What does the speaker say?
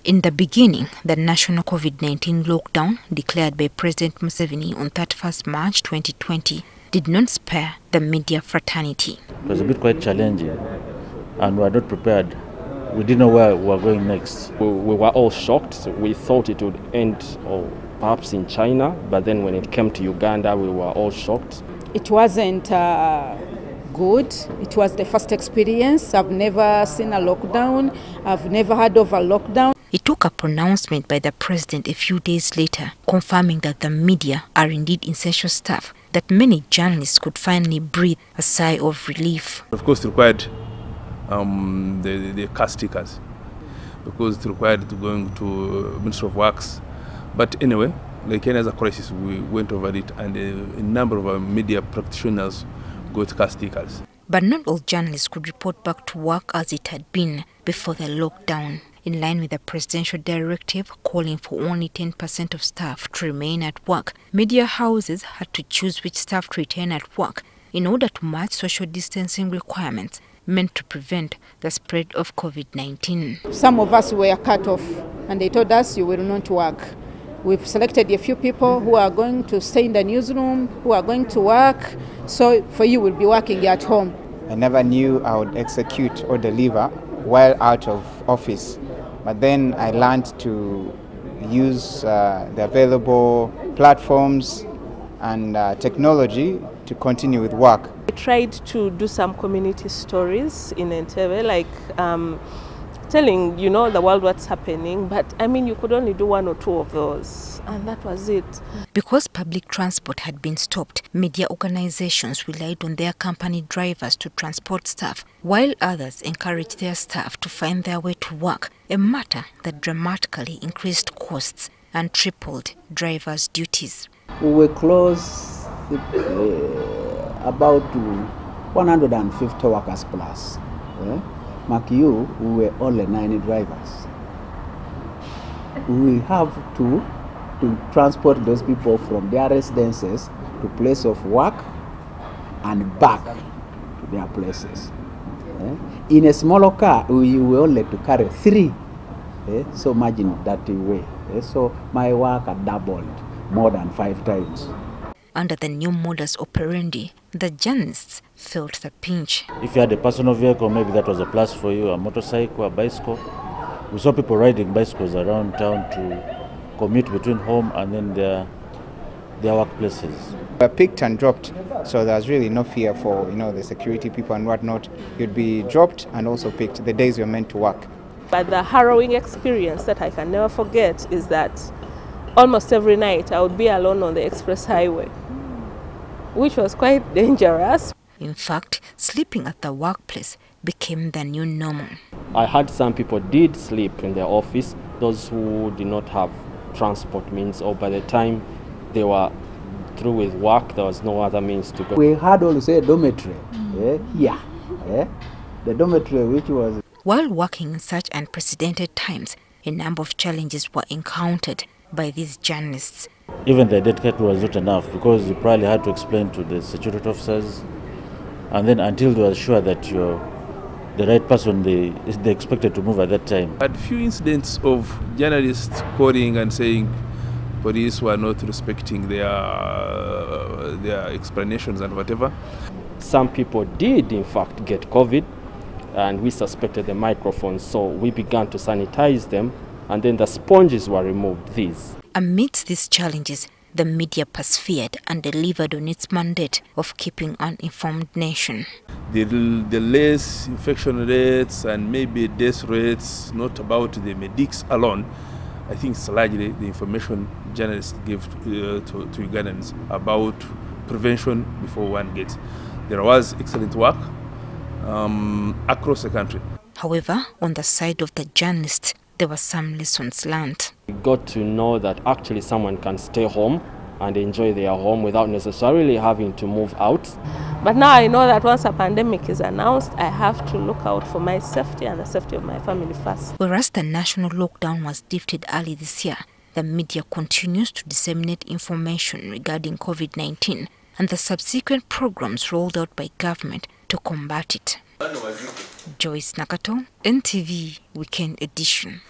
In the beginning, the national COVID-19 lockdown declared by President Museveni on 31st March 2020 did not spare the media fraternity. It was a bit quite challenging and we were not prepared. We didn't know where we were going next. We were all shocked. We thought it would end perhaps in China, but then when it came to Uganda, we were all shocked. It wasn't good. It was the first experience. I've never seen a lockdown. I've never heard of a lockdown. It took a pronouncement by the president a few days later, confirming that the media are indeed essential staff, that many journalists could finally breathe a sigh of relief. Of course, it required the cast stickers, because it required to going to Ministry of Works. But anyway, like any other crisis, we went over it, and a number of our media practitioners got cast stickers. But not all journalists could report back to work as it had been before the lockdown. In line with the presidential directive calling for only 10% of staff to remain at work, media houses had to choose which staff to retain at work in order to match social distancing requirements meant to prevent the spread of COVID-19. Some of us were cut off and they told us you will not work. We've selected a few people who are going to stay in the newsroom, who are going to work, so for you will be working at home. I never knew I would execute or deliver while out of office. But then I learned to use the available platforms and technology to continue with work. I tried to do some community stories in Entebbe, like telling, the world what's happening. But I mean, you could only do one or two of those, and that was it. Because public transport had been stopped, media organizations relied on their company drivers to transport staff, while others encouraged their staff to find their way to work, a matter that dramatically increased costs and tripled drivers' duties. We were close about 150 workers plus. Mark you, we were only 90 drivers. We have to transport those people from their residences to place of work and back to their places. In a smaller car, we were only to carry 3. So imagine that way. So my work had doubled more than 5 times. Under the new modus operandi, the journalists felt the pinch. If you had a personal vehicle, maybe that was a plus for you, a motorcycle, a bicycle. We saw people riding bicycles around town to commute between home and then their workplaces. We were picked and dropped, so there was really no fear for the security people and whatnot. You'd be dropped and also picked the days you're meant to work. But the harrowing experience that I can never forget is that almost every night I would be alone on the express highway, which was quite dangerous. In fact, sleeping at the workplace became the new normal. I heard some people did sleep in their office, those who did not have transport means, or by the time they were through with work, there was no other means to go. We had also a dormitory here, the dormitory which was... While working in such unprecedented times, a number of challenges were encountered by these journalists. Even the dedicated was not enough, because you probably had to explain to the security officers, and then until they were sure that you're the right person they expected to move at that time. I had few incidents of journalists calling and saying police were not respecting their explanations and whatever. Some people did in fact get COVID, and we suspected the microphones, so we began to sanitize them, and then the sponges were removed. Amidst these challenges, the media persevered and delivered on its mandate of keeping an informed nation. The less infection rates and maybe death rates, not about the medics alone, I think it's largely the information journalists give to Ugandans about prevention before one gets. There was excellent work across the country. However, on the side of the journalists, there were some lessons learned. We got to know that actually someone can stay home and enjoy their home without necessarily having to move out. But now I know that once a pandemic is announced, I have to look out for my safety and the safety of my family first. Whereas the national lockdown was lifted early this year, the media continues to disseminate information regarding COVID-19 and the subsequent programs rolled out by government to combat it. JOYCE NAKATO, NTV Weekend Edition.